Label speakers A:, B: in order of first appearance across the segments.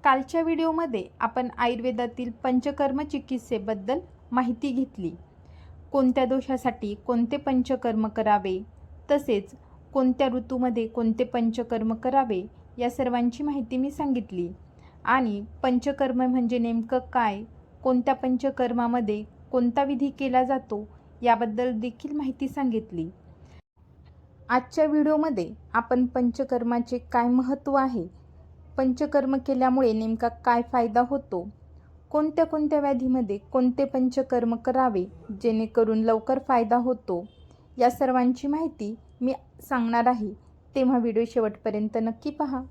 A: कालच्या व्हिडिओमध्ये आपण आयुर्वेदातील पंचकर्म चिकित्सेबद्दल माहिती घेतली. कोणत्या दोषासाठी कोणते पंचकर्म करावे, तसेच कोणत्या ऋतूमध्ये कोणते पंचकर्म करावे या सर्वांची माहिती मी सांगितली. आणि पंचकर्म म्हणजे नेमकं काय, कोणत्या पंचकर्मामध्ये कोणता विधी केला जातो याबद्दल देखील माहिती सांगितली. आजच्या व्हिडिओमध्ये आपण पंचकर्माचे काय महत्त्व आहे, पंचकर्म केल्यामुळे नेमका काय फायदा होतो, कोणत्या कोणत्या व्याधीमध्ये कोणते पंचकर्म करावे जेणेकरून लवकर फायदा होतो, या सर्वांची माहिती मी सांगणार आहे. तेव्हा व्हिडिओ शेवटपर्यंत नक्की पहा.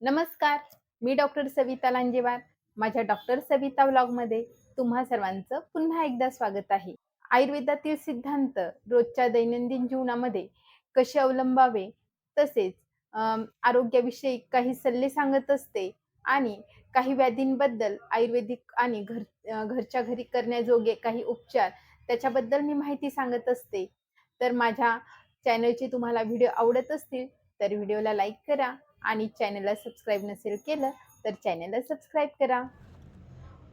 A: नमस्कार, मी डॉक्टर सविता लांजेवार. माझ्या डॉक्टर सविता व्लॉगमध्ये तुम्हा सर्वांचं पुन्हा एकदा स्वागत आहे. आयुर्वेदातील सिद्धांत रोजच्या दैनंदिन जीवनामध्ये कसे अवलंबावे, तसेच आरोग्याविषयी काही सल्ले सांगत असते आणि काही व्याधींबद्दल आयुर्वेदिक आणि घरच्या घरी करण्याजोगे काही उपचार त्याच्याबद्दल मी माहिती सांगत असते. तर माझ्या चॅनलचे तुम्हाला व्हिडिओ आवडत असतील तर व्हिडिओला लाईक करा आणि चॅनलला सबस्क्राईब नसेल केलं तर चॅनलला सबस्क्राईब करा.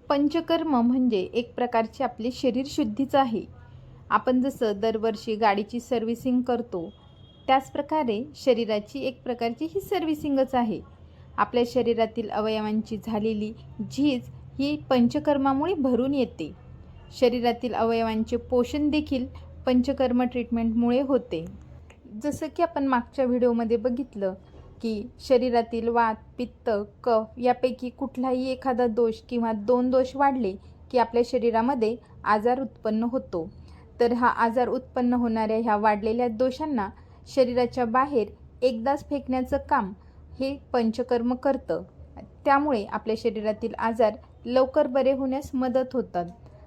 A: पंचकर्म म्हणजे एक प्रकारची आपली शरीर शुद्धीच आहे. आपण जसं दरवर्षी गाडीची सर्व्हिसिंग करतो त्याच प्रकारे शरीराची एक प्रकारची ही सर्व्हिसिंगच आहे. आपल्या शरीरातील अवयवांची झालेली झीज ही पंचकर्मामुळे भरून येते. शरीरातील अवयवांचे पोषण देखील पंचकर्म ट्रीटमेंटमुळे होते. जसं की आपण मागच्या व्हिडिओमध्ये बघितलं की शरीरातील वात, पित्त, कफ यापैकी कुठलाही एखादा दोष किंवा 2 दोष वाढले की आपल्या शरीरामध्ये आजार उत्पन्न होतो. तर हा आजार उत्पन्न होणाऱ्या ह्या वाढलेल्या दोषांना शरीराच्या बाहेर एकदाच फेकण्याचं काम हे पंचकर्म करतं. त्यामुळे आपल्या शरीरातील आजार लवकर बरे होण्यास मदत होतात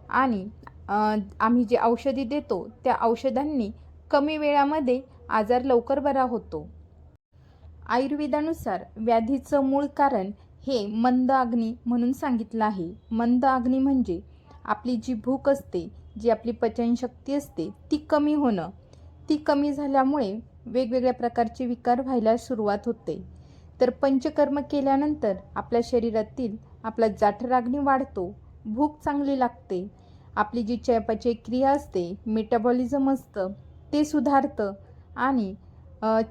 A: आणि आम्ही जे औषधी देतो त्या औषधांनी कमी वेळामध्ये आजार लवकर बरा होतो. आयुर्वेदानुसार व्याधीचं मूळ कारण हे मंद अग्नी म्हणून सांगितलं आहे. मंद अग्नी म्हणजे आपली जी भूक असते, जी आपली पचनशक्ती असते ती कमी होणं. ती कमी झाल्यामुळे वेगवेगळ्या प्रकारचे विकार व्हायला सुरुवात होते. तर पंचकर्म केल्यानंतर आपल्या शरीरातील आपला जठराग्नी वाढतो, भूक चांगली लागते, आपली जी चयापचय क्रिया असते, मेटाबॉलिझम असतं ते सुधारतं आणि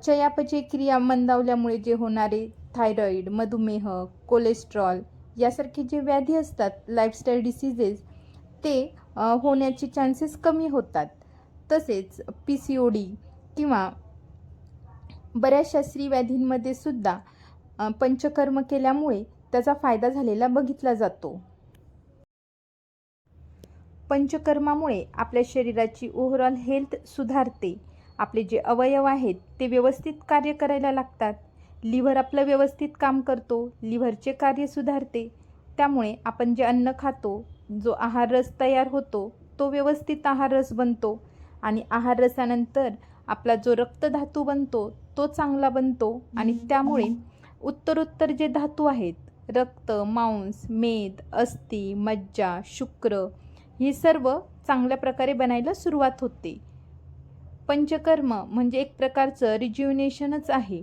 A: चयापचय क्रिया मंदावल्यामुळे जे होणारे थायरॉईड, मधुमेह, कोलेस्ट्रॉल यासारखे जे व्याधी असतात, लाईफस्टाईल डिसीजेस, ते होण्याचे चान्सेस कमी होतात. तसेच PCOD किंवा बऱ्याचशा स्त्री व्याधींमध्ये सुद्धा पंचकर्म केल्यामुळे त्याचा फायदा झालेला बघितला जातो. पंचकर्मामुळे आपल्या शरीराची ओव्हरऑल हेल्थ सुधारते. आपले जे अवयव आहेत ते व्यवस्थित कार्य करायला लागतात. लिव्हर आपलं व्यवस्थित काम करतो, लिव्हरचे कार्य सुधारते. त्यामुळे आपण जे अन्न खातो, जो आहार रस तयार होतो तो व्यवस्थित आहार रस बनतो आणि आहार रसानंतर आपला जो रक्तधातू बनतो तो चांगला बनतो आणि त्यामुळे उत्तरोत्तर जे धातू आहेत, रक्त, मांस, मेद, अस्थी, मज्जा, शुक्र, ही सर्व चांगल्या प्रकारे बनायला सुरुवात होते. पंचकर्म म्हणजे एक प्रकारचं रिज्युनेशनच आहे,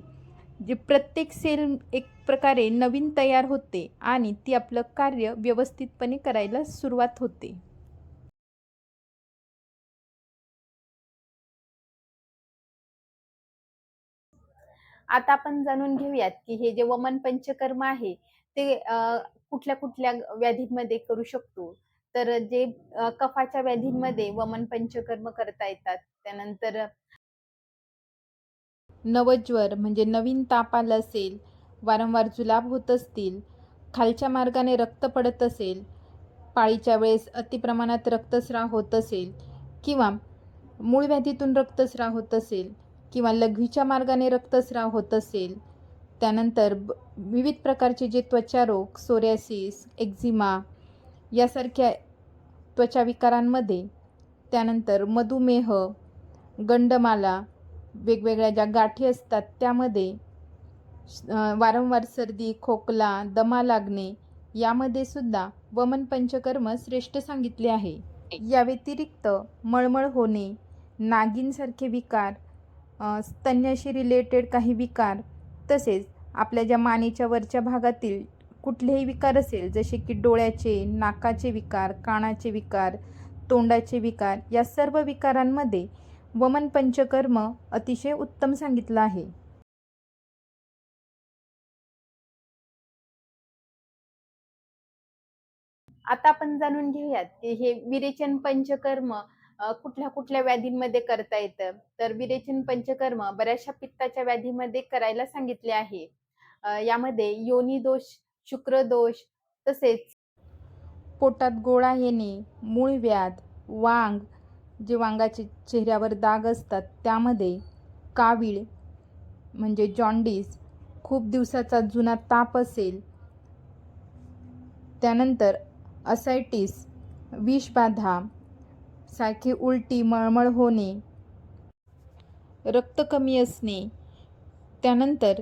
A: जे प्रत्येक सेल एक प्रकारे नवीन तयार होते आणि ती आपलं कार्य व्यवस्थितपणे करायला सुरुवात होते. आता आपण जाणून घेऊयात की हे जे वमन पंचकर्म आहे ते कुठल्या कुठल्या व्याधींमध्ये करू शकतो. तर जे कफाच्या व्याधींमध्ये वमन पंचकर्म करता येतात. त्यानंतर नवज्वर म्हणजे नवीन ताप आला असेल, वारंवार जुलाब होत असतील, खालच्या मार्गाने रक्त पडत असेल, पाळीच्या वेळेस अतिप्रमाणात रक्तस्राव होत असेल किंवा मूळ व्याधीतून रक्तस्राव होत असेल किंवा लघवीच्या मार्गाने रक्तस्राव होत असेल, त्यानंतर विविध प्रकारचे जे त्वचा रोग, सोरियासिस, एक्झिमा यासारख्या त्वचा विकारांमध्ये, त्यानंतर मधुमेह, गंडमाला, वेगवेगळ्या ज्या गाठी असतात त्यामध्ये, वारंवार सर्दी, खोकला, दमा लागणे यामध्ये सुद्धा वमन पंचकर्म श्रेष्ठ सांगितले आहे. या व्यतिरिक्त मळमळ होणे, नागिनसारखे विकार, स्तन्याशी रिलेटेड काही विकार, तसेच आपल्या ज्या मानेच्या वरच्या भागातील कुठलेही विकार असेल, जसे की डोळ्याचे, नाकाचे विकार, कानाचे विकार, तोंडाचे विकार, या सर्व विकारांमध्ये वमन पंचकर्म अतिशय उत्तम सांगितलं आहे. आता आपण जाणून घेऊयात की हे विरेचन पंचकर्म कुठल्या कुठल्या व्याधींमध्ये करता येतं. तर विरेचन पंचकर्म बऱ्याचशा पित्ताच्या व्याधीमध्ये करायला सांगितले आहे. यामध्ये योनी दोष, शुक्रदोष, तसेच पोटात गोळा येणे, मूळव्याध, वांग, जे वांगाचे चेहऱ्यावर डाग असतात त्यामध्ये, कावीळ म्हणजे जॉन्डिस, खूप दिवसाचा जुना ताप असेल, त्यानंतर असायटिस, विषबाधा, सारखी उलटी, मळमळ होणे, रक्त कमी असणे, त्यानंतर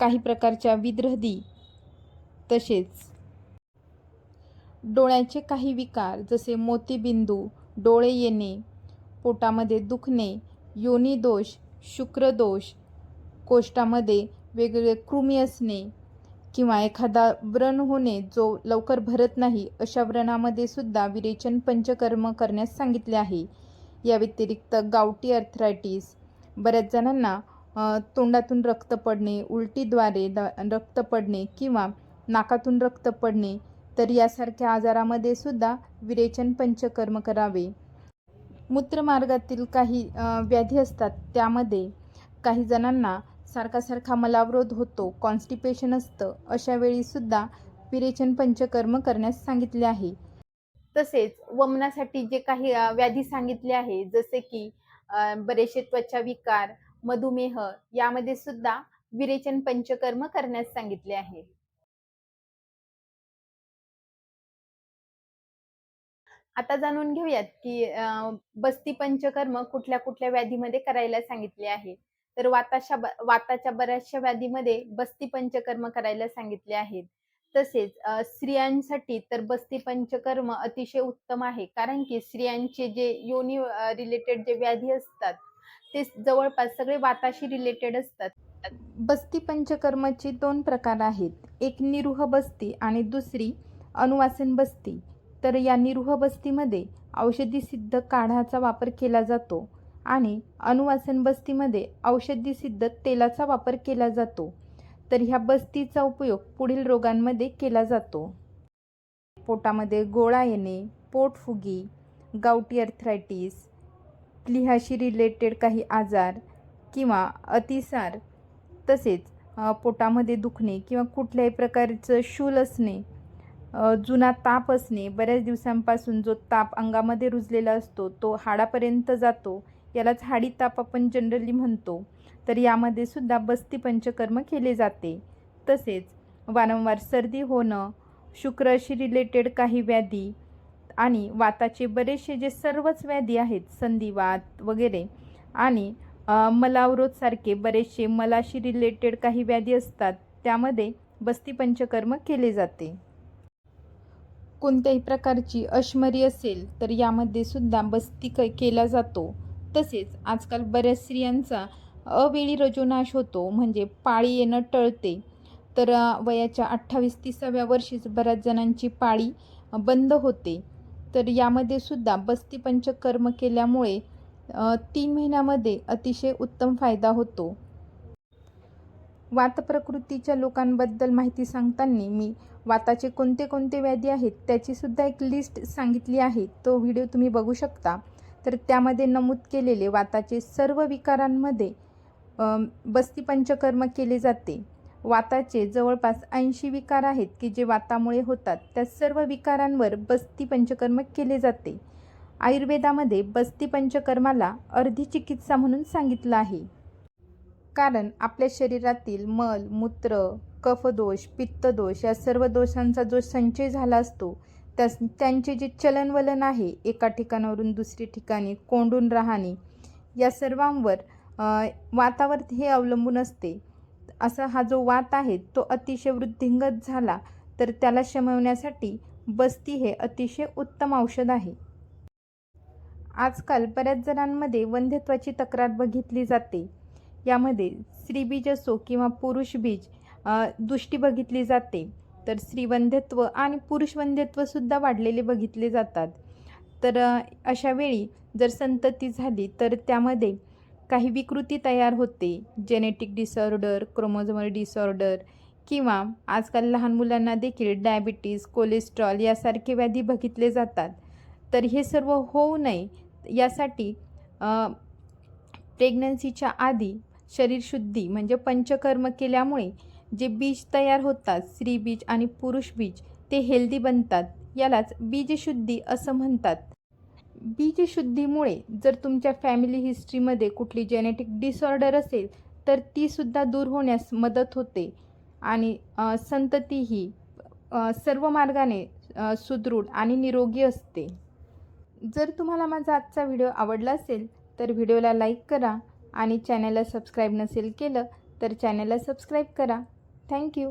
A: काही प्रकारच्या विद्रहदी, तसेच डोळ्याचे काही विकार जसे मोतीबिंदू, डोळे येणे, पोटामध्ये दुखणे, योनिदोष, शुक्रदोष, कोष्ठामध्ये वेगवेगळे कृमी असणे किंवा एखादा व्रण होणे जो लवकर भरत नाही, अशा व्रणामध्ये सुद्धा विरेचन पंचकर्म करण्यास सांगितले आहे. या व्यतिरिक्त गावठी अर्थरायटिस, बऱ्याच जणांना तोंडातून रक्त पडणे, उलटीद्वारे रक्त पडणे किंवा नाकातून रक्त पडणे, तर यासारख्या आजारामध्ये सुद्धा विरेचन पंचकर्म करावे. मूत्रमार्गातील काही व्याधी असतात, त्यामध्ये काही जणांना सारखा मलावरोध होतो, कॉन्स्टिपेशन असतं, अशा वेळी सुद्धा विरेचन पंचकर्म करण्यास सांगितले आहे. तसेच वमनासाठी जे काही व्याधी सांगितले आहे, जसे की बरेचसे त्वचा विकार, मधुमेह, यामध्ये सुद्धा विरेचन पंचकर्म करण्यास सांगितले आहे. आता जाणून घेऊयात की बस्ती पंचकर्म कुठल्या कुठल्या व्याधीमध्ये करायला सांगितले आहे. तर वाताच्या बऱ्याचशा व्याधीमध्ये बस्ती पंचकर्म करायला सांगितले आहेत. तसेच स्त्रियांसाठी तर बस्ती पंचकर्म अतिशय उत्तम आहे, कारण की स्त्रियांचे जे योनी रिलेटेड जे व्याधी असतात ते जवळपास सगळे वाताशी रिलेटेड असतात. बस्ती पंचकर्माचे 2 प्रकार आहेत. एक निरूह बस्ती आणि दुसरी अनुवासन बस्ती. तर या निरूह बस्तीमध्ये औषधी सिद्ध काढाचा वापर केला जातो आणि अनुवासन बस्तीमध्ये औषधी सिद्ध तेलाचा वापर केला जातो. तर ह्या बस्तीचा उपयोग पुढील रोगांमध्ये केला जातो. पोटामध्ये गोळा येणे, पोटफुगी, गावठी अर्थरायटिस, प्लीहाशी रिलेटेड काही आजार किंवा अतिसार, तसेच पोटामध्ये दुखणे किंवा कुठल्याही प्रकारचं शूल असणे, जुना ताप असणे, बऱ्याच दिवसांपासून जो ताप अंगामध्ये रुजलेला असतो तो हाडापर्यंत जातो, यालाच हाडी ताप आपण जनरली म्हणतो. तर यामध्ये सुद्धा बस्ती पंचकर्म केले जाते. तसेच वारंवार सर्दी होणं, शुक्राशी रिलेटेड काही व्याधी आणि वाताचे बरेचसे जे सर्वच व्याधी आहेत, संधिवात वगैरे, आणि मलावरोध सारखे बरेचसे मलाशी रिलेटेड काही व्याधी असतात, त्यामध्ये बस्ती पंचकर्म केले जाते. कोणत्याही प्रकारची अशमरी असेल तर यामध्ये सुद्धा बस्ती केला जातो. तसेच आजकाल बऱ्याच स्त्रियांचा अवेळी रजोनाश होतो, म्हणजे पाळी येणं टळते. तर वयाच्या 28-30व्या वर्षीच बऱ्याच जणांची पाळी बंद होते. तर यामध्ये सुद्धा बस्ती पंचकर्म केल्यामुळे 3 महिन्यामध्ये अतिशय उत्तम फायदा होतो. वात प्रकृतीच्या लोकांबद्दल माहिती सांगताना मी वाताचे कोणते कोणते व्याधी आहेत त्याची सुद्धा एक लिस्ट सांगितली आहे. तो व्हिडिओ तुम्ही बघू शकता. तर त्यामध्ये नमूद केलेले वाताचे सर्व विकारांमध्ये बस्ती पंचकर्म केले जाते. वाताचे जवळपास 80 विकार आहेत की जे वातामुळे होतात. त्या सर्व विकारांवर बस्ती पंचकर्म केले जाते. आयुर्वेदामध्ये बस्ती पंचकर्माला अर्धी चिकित्सा म्हणून सांगितलं आहे. कारण आपल्या शरीरातील मल, मूत्र, कफदोष, पित्तदोष या सर्व दोषांचा जो संचय झाला असतो, त्यांचे जे चलनवलन आहे, एका ठिकाणावरून दुसरी ठिकाणी कोंडून राहणे, या सर्वांवर वातावर हे अवलंबून असते. असा हा जो वात आहे तो अतिशय वृद्धिंगत झाला तर त्याला शमवण्यासाठी बस्ती हे अतिशय उत्तम औषध आहे. आजकाल बऱ्याच जणांमध्ये वंध्यत्वाची तक्रार बघितली जाते. यामध्ये स्त्रीबीज असो किंवा पुरुष बीज दृष्टी बघितली जाते, तर स्त्रीवंध्यत्व आणि पुरुषवंध्यत्वसुद्धा वाढलेले बघितले जातात. तर अशा वेळी जर संतती झाली तर त्यामध्ये काही विकृती तयार होते, जेनेटिक डिसऑर्डर, क्रोमोझोमल डिसऑर्डर किंवा आजकाल लहान मुलांना देखील डायबिटीज, कोलेस्ट्रॉल यासारखे व्याधी बघितले जातात. तर हे सर्व होऊ नये यासाठी प्रेग्नन्सीच्या आधी शरीरशुद्धी म्हणजे पंचकर्म केल्यामुळे जे बीज तयार होतात, स्त्री बीज आणि पुरुष बीज, ते हेल्दी बनतात. यालाच बीजशुद्धी असं म्हणतात. बीजशुद्धीमुळे जर तुमच्या फॅमिली हिस्ट्रीमध्ये कुठली जेनेटिक डिसऑर्डर असेल तर तीसुद्धा दूर होण्यास मदत होते आणि संतती ही सर्व मार्गाने सुदृढ आणि निरोगी असते. जर तुम्हाला माझा आजचा व्हिडिओ आवडला असेल तर व्हिडिओला लाईक करा आणि चॅनलला सबस्क्राईब नसेल केलं तर चॅनलला सबस्क्राईब करा. थँक्यू.